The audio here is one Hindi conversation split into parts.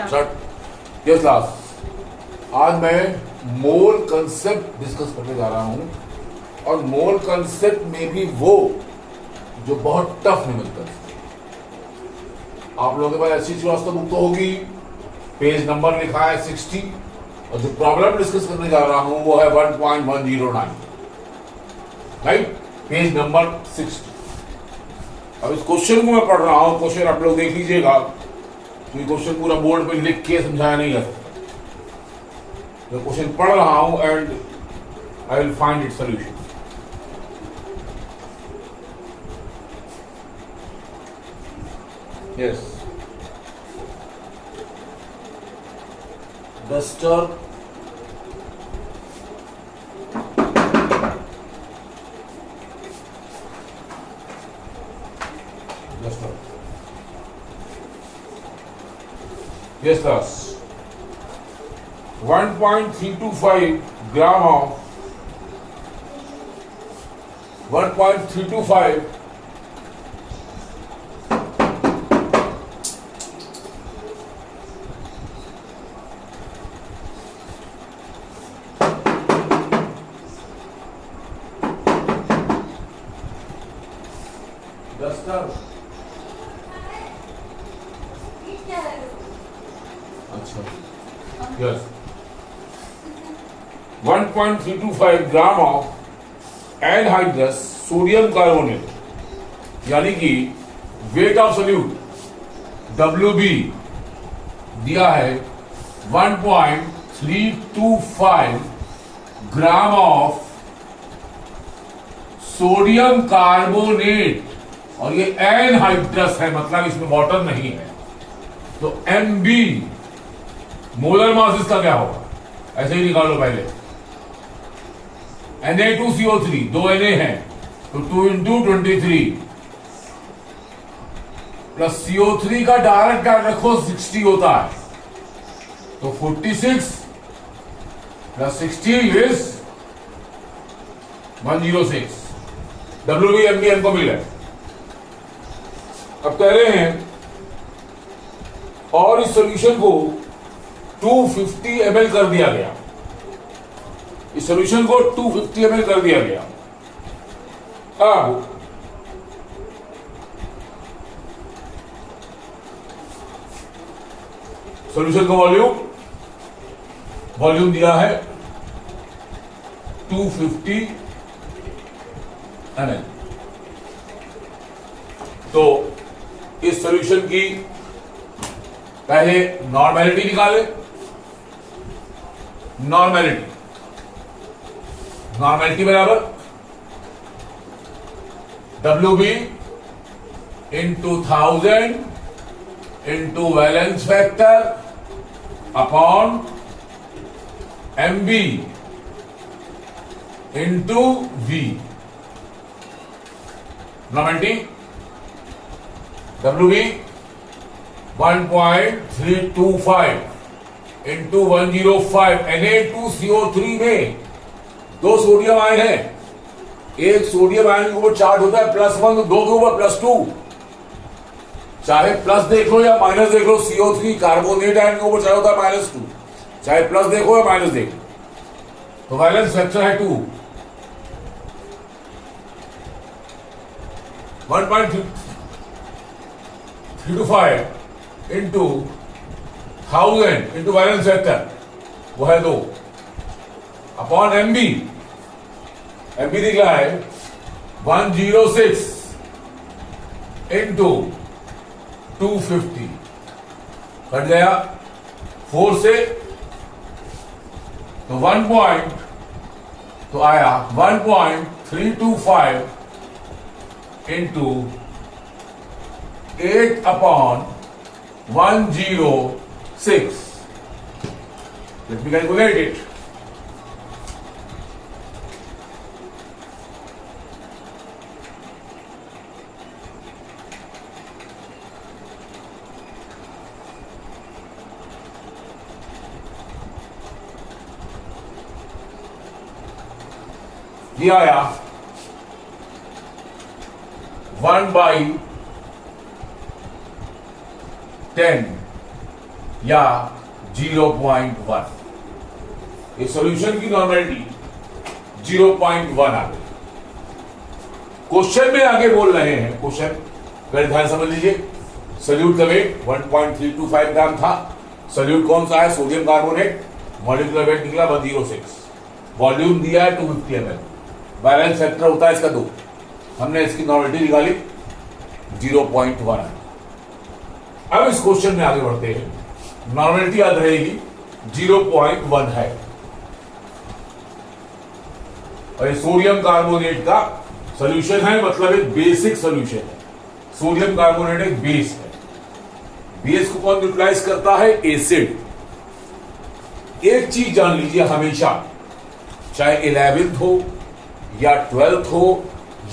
स्टार्ट। यस क्लास, आज मैं मोल कंसेप्ट डिस्कस करने जा रहा हूं और मोल कंसेप्ट में भी वो जो बहुत टफ नहीं मिलता। आप लोगों के पास ऐसी श्रीवास्तव बुक तो होगी, पेज नंबर लिखा है 60 और जो प्रॉब्लम डिस्कस करने जा रहा हूं वो है 1.109, राइट, पेज नंबर 60। अब इस क्वेश्चन को मैं पढ़ रहा हूं, क्वेश्चन आप लोग देख लीजिएगा, क्योंकि क्वेश्चन पूरा बोर्ड पे लिख के समझाया नहीं जा सकता। मैं क्वेश्चन पढ़ रहा हूं and I will find it solution. Yes, duster Yes, class. 1.325 gram of 1.325 duster, अच्छा, yes, 1.325 gram of anhydrous sodium carbonate, यानी कि वेट ऑफ सोल्यूट WB दिया है 1.325 ग्राम ऑफ सोडियम कार्बोनेट, और ये एनहाइड्रस है, मतलब इसमें वाटर नहीं है, तो MB मोलर मास इसका क्या होगा, ऐसे ही निकालो पहले। Na2CO3, 2 Na हैं तो 2 into 23 प्लस CO3 का डायरेक्ट क्या रखो 60 होता है, तो 46 प्लस 60 इज 106। WB MB हमको मिला। अब कह रहे हैं और इस सॉल्यूशन को 250 ml कर दिया गया, इस सॉल्यूशन को 250 ml कर दिया गया। अब सॉल्यूशन का वॉल्यूम दिया है 250 ml। तो इस सॉल्यूशन की पहले नॉर्मेलिटी निकाले। नॉर्मेलिटी बराबर WB into 1000 into valence factor upon MB into V। Normality WB 1.325 into 105। Na2CO3 में 2 सोडियम आयन है, एक सोडियम आयन के ऊपर चार्ज होता है +1, तो 2 के ऊपर +2, चाहे प्लस देख लो या माइनस देख लो, CO3 कार्बोनेट आयन के ऊपर चार्ज होता है -2, चाहे प्लस देखो या माइनस देखो, तो वैलेंस फैक्टर है 2। 1.325 इंटू 1000 इंटू वैलेंस फैक्टर वो है 2 अपॉन MB दिख रहा है 106 इंटू 250, कट गया 4 से, तो 1 पॉइंट, तो आया 1.325 into 8 upon 106। Let me calculate it. ये आया 1/10 या 0.1। ये सॉल्यूशन की नॉर्मेलिटी 0.1 आ गई। क्वेश्चन में आगे बोल रहे हैं, क्वेश्चन पहले ध्यान समझ लीजिए। सॉल्यूट का वेट 1.325 ग्राम था। सॉल्यूट कौन सा है? Sodium carbonate. मॉलिक्यूलर वेट निकला 106। वॉल्यूम दिया है 250 ml। बैलेंस फैक्टर होता है इसका 2। हमने इसकी नॉर्मेलिटी निकाली 0.1। अब इस क्वेश्चन में आगे बढ़ते हैं। नॉर्मेलिटी याद रहेगी 0.1 है और ये सोडियम कार्बोनेट का सॉल्यूशन है, मतलब एक बेसिक सॉल्यूशन है। सोडियम कार्बोनेट एक बेस है। बेस को कौन न्यूट्रलाइज करता है? एसिड। एक चीज जान लीजिए हमेशा, चाहे 11th हो या 12th हो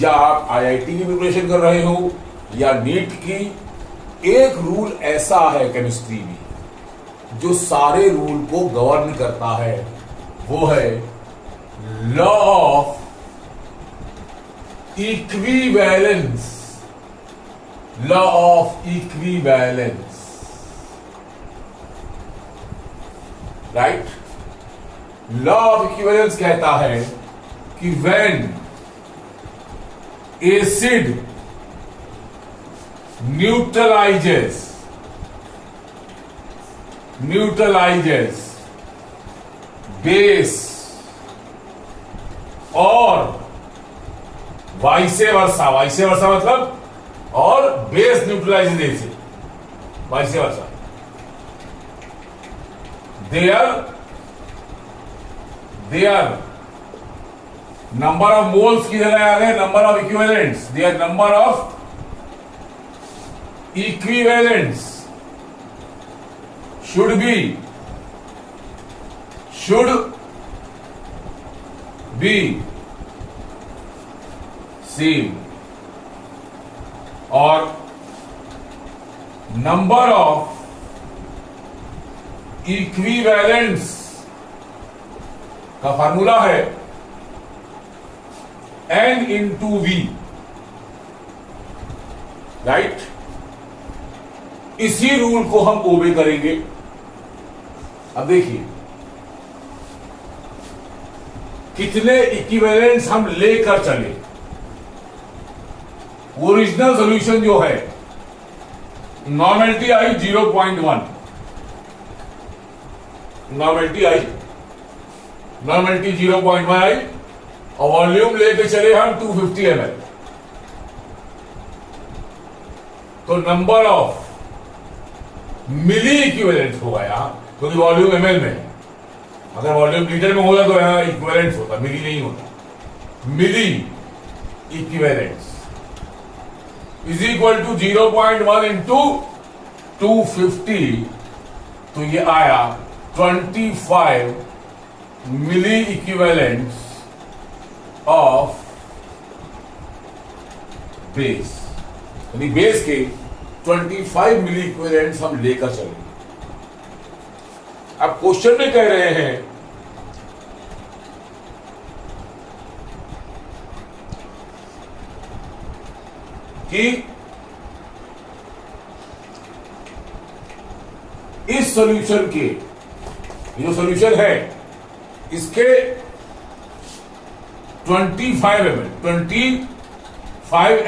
या आप आईआईटी की प्रिपरेशन कर रहे हो या नीट की, एक रूल ऐसा है केमिस्ट्री में जो सारे रूल को गवर्न करता है, वो है law of equivalence. Law of equivalence, right. Law of equivalence कहता है कि व्हेन एसिड न्यूट्रलाइजेस बेस और वाइसे वर्सा मतलब और base neutralises acid, vice versa, their number of moles की जगह आ गए number of equivalents. Their number of equivalents should be same और नंबर ऑफ इक्विवेलेंट्स का फार्मूला है N into V, राइट। इसी रूल को हम ओबे करेंगे। अब देखिए कितने इक्विवेलेंट्स हम लेकर चले। ओरिजिनल सॉल्यूशन जो है, नॉर्मेलिटी आई 0.1, नॉर्मेलिटी 0.1 आई और वॉल्यूम लेके चले हम 250 ml। तो नंबर ऑफ मिली इक्विवेलेंट होगा यहां, क्योंकि वॉल्यूम ml में है। अगर वॉल्यूम लीटर में होता तो यहां इक्विवेलेंट्स होता, मिली नहीं होता। Milli equivalents is equal to 0.1 into 250, तो ये आया 25 मिली इक्विवेलेंट्स ऑफ बेस। यानी बेस के 25 मिली इक्विवेलेंट्स हम लेकर चले। अब क्वेश्चन में कह रहे हैं कि इस सॉल्यूशन के, जो सॉल्यूशन है इसके 25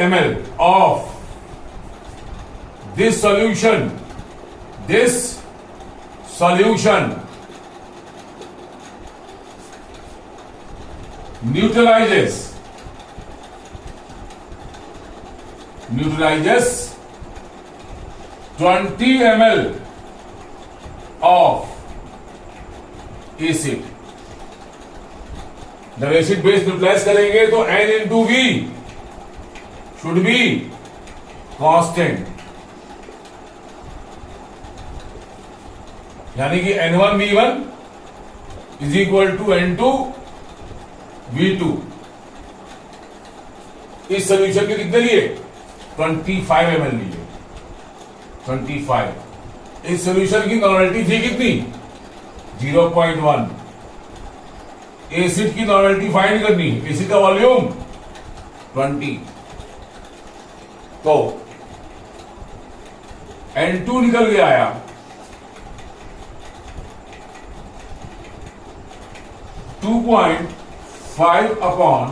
ml of this solution neutralizes 20 ml of acid। जब एसिड बेस न्यूट्रलाइज करेंगे तो N into V should be constant, यानी कि N1V1 is equal to N2V2। इस सोल्यूशन के कितने लिए? 25 ml लिए। 25। इस सोल्यूशन की नॉर्मेलिटी थी कितनी? 0.1। एसिड की नॉर्मेलिटी फाइंड करनी, एसिड का वॉल्यूम 20, तो N2 निकल के आया 2.5 upon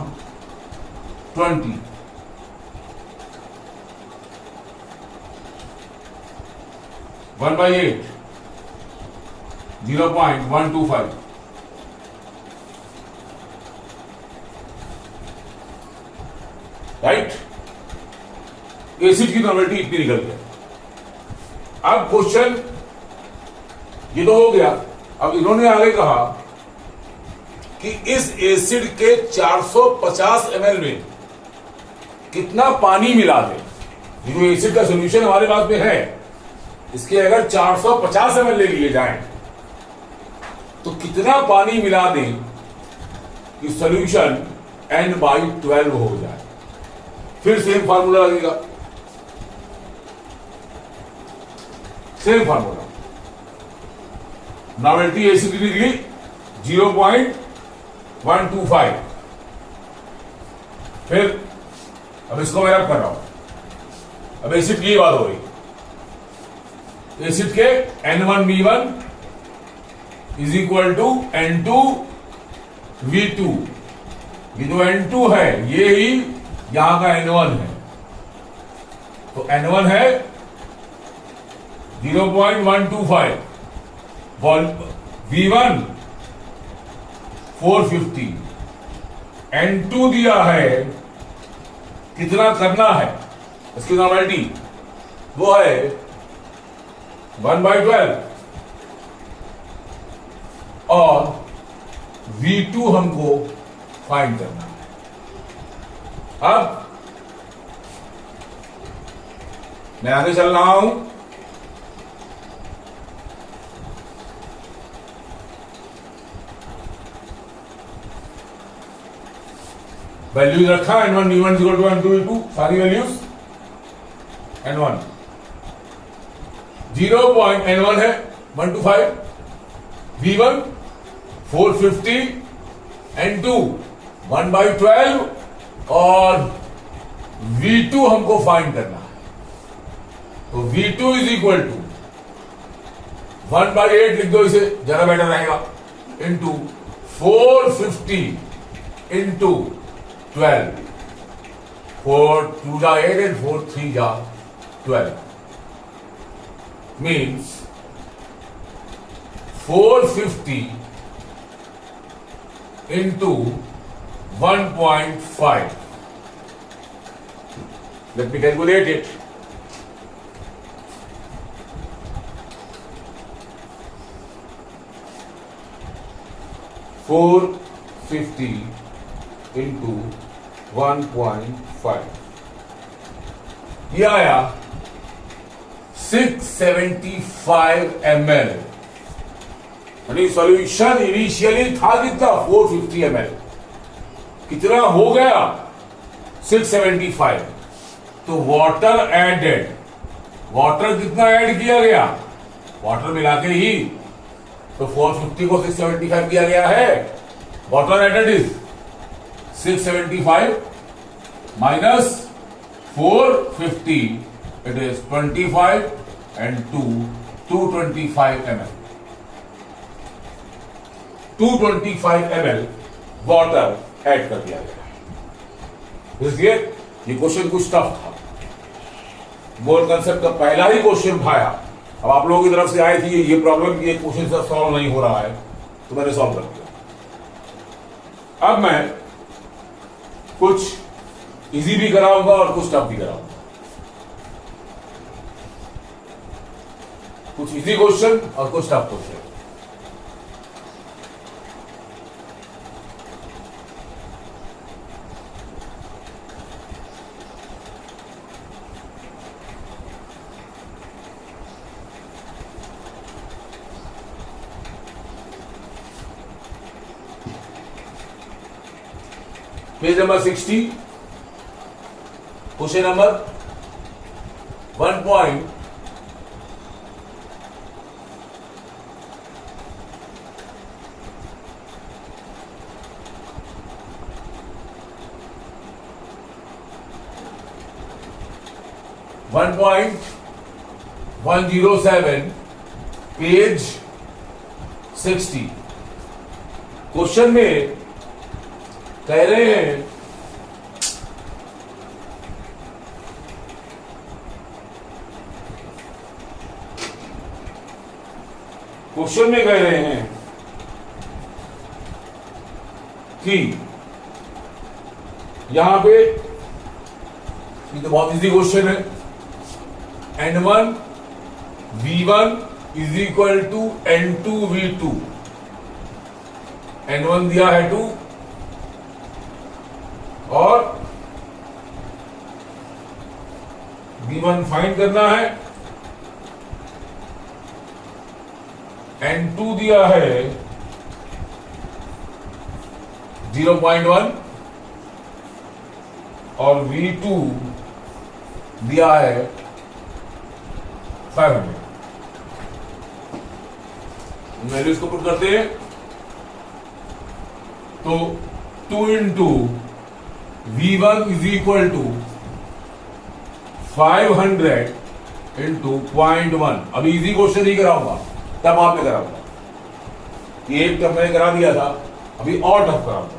20. One by 8, 0.125. Right, acid की नॉर्मेलिटी इतनी निकल गई। अब क्वेश्चन ये तो हो गया। अब इन्होंने आगे कहा कि इस एसिड के 450 ml में कितना पानी मिला दे। ये जो एसिड का सॉल्यूशन हमारे पास में है, इसके अगर 450 ml ले लिए जाएं तो कितना पानी मिला दें कि सॉल्यूशन n/12 हो जाए। फिर सेम फार्मूला लगेगा, सेम फार्मूला। नॉवेल्टी एसिड की डिग्री 0.125। फिर अब इसको मैं रब कर रहा हूं। अब एसिड की बात हो रही, एसिड के N1B1 is equal to N2V2। ये जो N2 है ये ही यहां का N1 है, तो N1 है 0.125, V1 450, N2 दिया है, कितना करना है इसकी नॉर्मेलिटी, वो है 1/12, और V2 हमको फाइंड करना है। अब मैं आगे चल रहा हूं। वैल्यूज रखा N1 V1 equal to N2 V2, सारी वैल्यूज N1 0.N1 है 125, V1 450, N2 1/12 और V2 हमको फाइंड करना है। तो V2 इज इक्वल टू 1/8 लिख दो, इसे ज्यादा बेटर रहेगा, इंटू 450 इंटू 12, 4 2 जा 8 and 4 3 जा 12, means 450 into 1.5. Let me calculate it. $450 into 1.5, ये आया 675 ml। यानी सॉल्यूशन इनिशियली था कितना 450 ml, कितना हो गया 675। तो वाटर एडेड, वाटर कितना ऐड किया गया, वाटर मिला के ही तो 450 को 675 किया गया है। Water added is 675 minus 450, it is 25 and 225 ml। 225 ml water add कर दिया गया। इसलिए ये क्वेश्चन कुछ टफ था, बोर्ड कंसेप्ट का पहला ही क्वेश्चन उठाया। अब आप लोगों की तरफ से आई थी ये प्रॉब्लम कि ये क्वेश्चन सॉल्व नहीं हो रहा है, तो मैंने सॉल्व कर दिया। अब मैं कुछ इजी भी कराऊंगा और कुछ टफ भी कराऊंगा। कुछ इजी क्वेश्चन और कुछ tough question. Page number 60, question number 1. 1.107 page 60। Question में कह रहे हैं कि यहां पे ये तो बहुत इजी क्वेश्चन है। N1 V1 is equal to N2 V2। N1 दिया है 2 और V1 फाइंड करना है। N2 दिया है 0.1 और V2 दिया है 500। वैल्यूज को पुट करते हैं तो 2 into V1 is equal to 500 into 0.1। अभी इजी क्वेश्चन नहीं कराऊंगा, तब आपने कराऊंगा। ये एक तब मैंने करा दिया था, अभी और टफ कराऊंगा।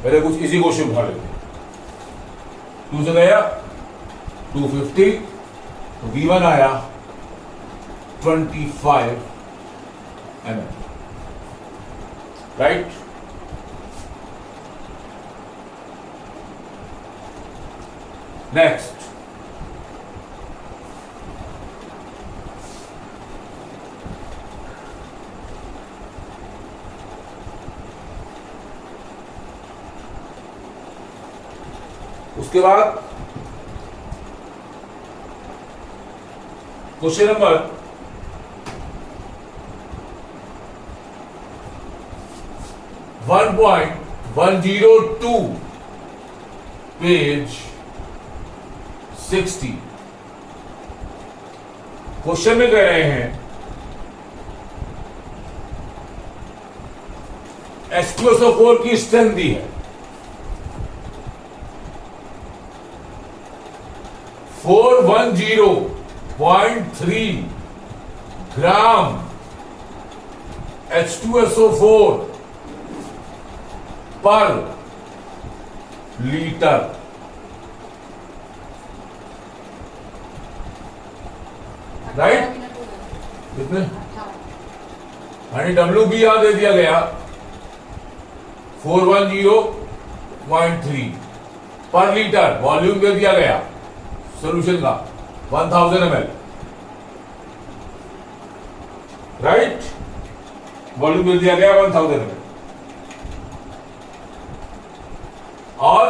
पहले कुछ इजी क्वेश्चन उठा लेते हैं। 2 से गया 250 तो V1 आया 25 ml, राइट। नेक्स्ट उसके बाद क्वेश्चन नंबर 1.102 पेज 60। क्वेश्चन में कह रहे हैं H2SO4 की स्ट्रेंथ दी है 410.3 ग्राम H2SO4 पर लीटर। राइट, कितने डब्ल्यू बी यहां दे दिया गया 410.3 पर लीटर। वॉल्यूम दे दिया गया सॉल्यूशन का 1000 ml, राइट। वॉल्यूम दे दिया गया 1000 ml और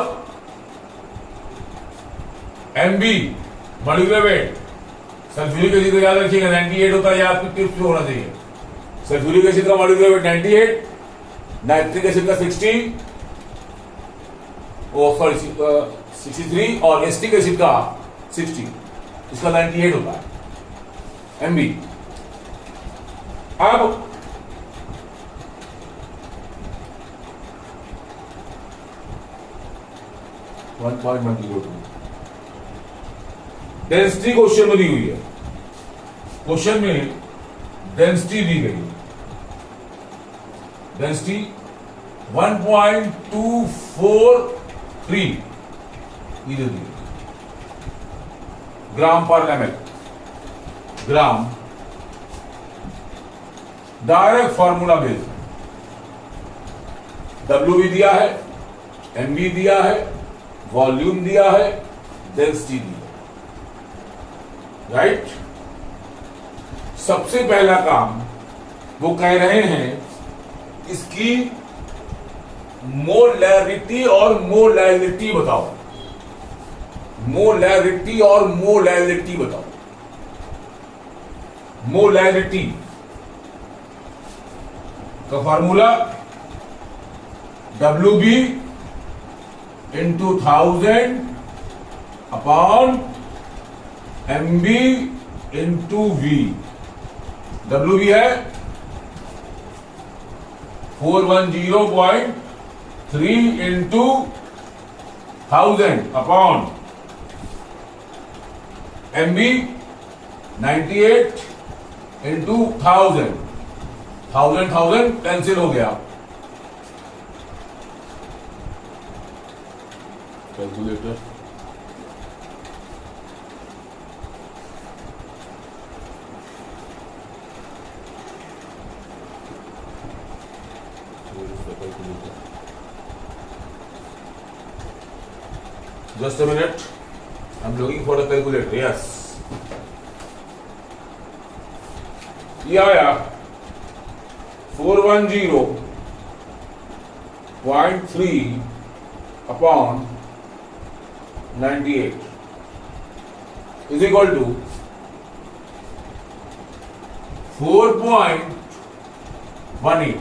MB molecular weight. Sulphuric acid को याद रखिएगा 98 होता है, या आपकी टिप्स में होना चाहिए। सल्फ्यूरिक एसिड का मॉलिक्यूलर वेट 98, नाइट्रिक एसिड का 60 63 और एसिटिक एसिड का 60, इसका 98 होता है MB। अब डेंसिटी क्वेश्चन में दी हुई है। क्वेश्चन में डेंसिटी दी गई है, डेंसिटी 1.243 दी गई ग्राम पर ml। ग्राम डायरेक्ट फॉर्मूला बेस्ड, W भी दिया है, MB दिया है, वॉल्यूम दिया है, डेंसिटी दी है, राइट। सबसे पहला काम वो कह रहे हैं इसकी मोलैरिटी और मोलैलिटी बताओ। मोलैरिटी और मोलैलिटी बताओ। मोलैरिटी का formula WB into 1000 upon MB into V। WB है 410.3 into 1000 upon MB 98 into 1000 cancel हो गया calculator, just a minute, I'm looking for a calculator. Yes, yeah, 410.3 upon 98 is equal to 4.18.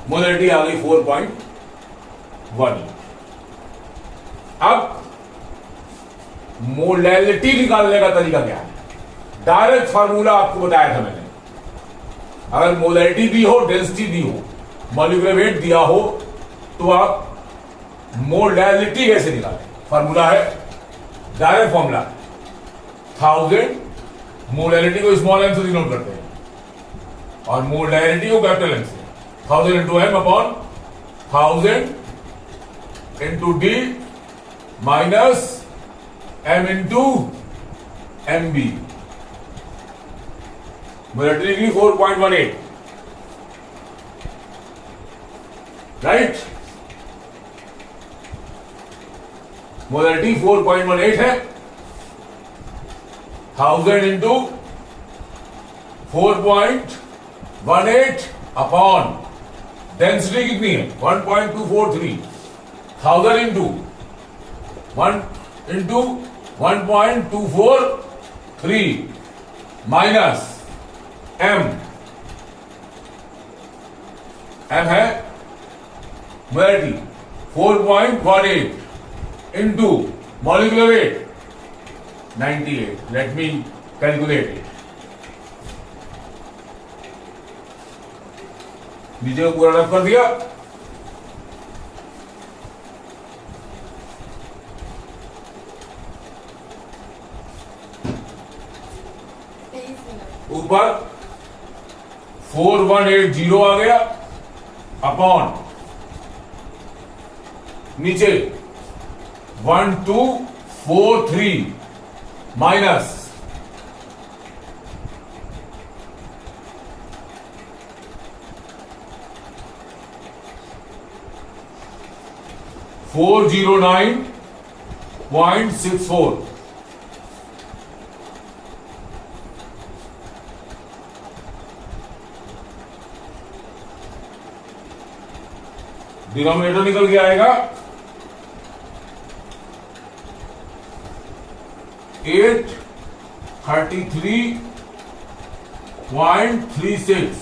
Molarity आ गई 4.18। अब मोलैलिटी निकालने का तरीका क्या है? डायरेक्ट फार्मूला आपको बताया था मैंने। अगर मोलैलिटी दी हो, डेंसिटी दी हो, मॉलिक्यूलर वेट दिया हो, तो आप मोलैलिटी कैसे निकालें? फार्मूला है, डायरेक्ट फॉर्मूला 1000, मोलैलिटी को स्मॉल एम से डिनोट करते हैं और मोलैलिटी को कैपिटल एम से। 1000 into m upon 1000 into d minus m into m b. Molality 4.18, right? Molality 4.18 है। 1000 इंटू 4.18 अपॉन डेंसिटी कितनी है? 1.243। 1000 इंटू 1.243 माइनस एम है molality 4.18 into molecular weight 98। Let me calculate it. नीचे को पूरा रफ कर दिया। ऊपर 4180 आ गया अपॉन नीचे 1243 माइनस 409.64। डिनोमिनेटर निकल के आएगा 833.36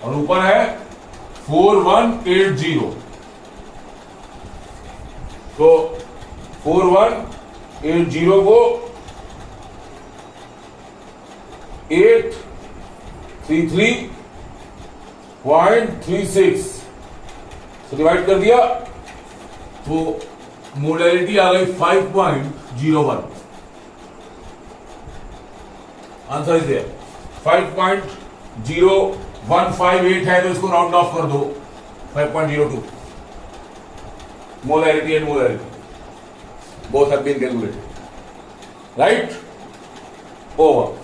और ऊपर है 4180। तो 4180 को 833.36 से डिवाइड कर दिया तो मोलैलिटी आ गई 5.01। Answer is there. 5.0158 है तो इसको राउंड ऑफ कर दो 5.02। Molality and molality both have been calculated, right? Over.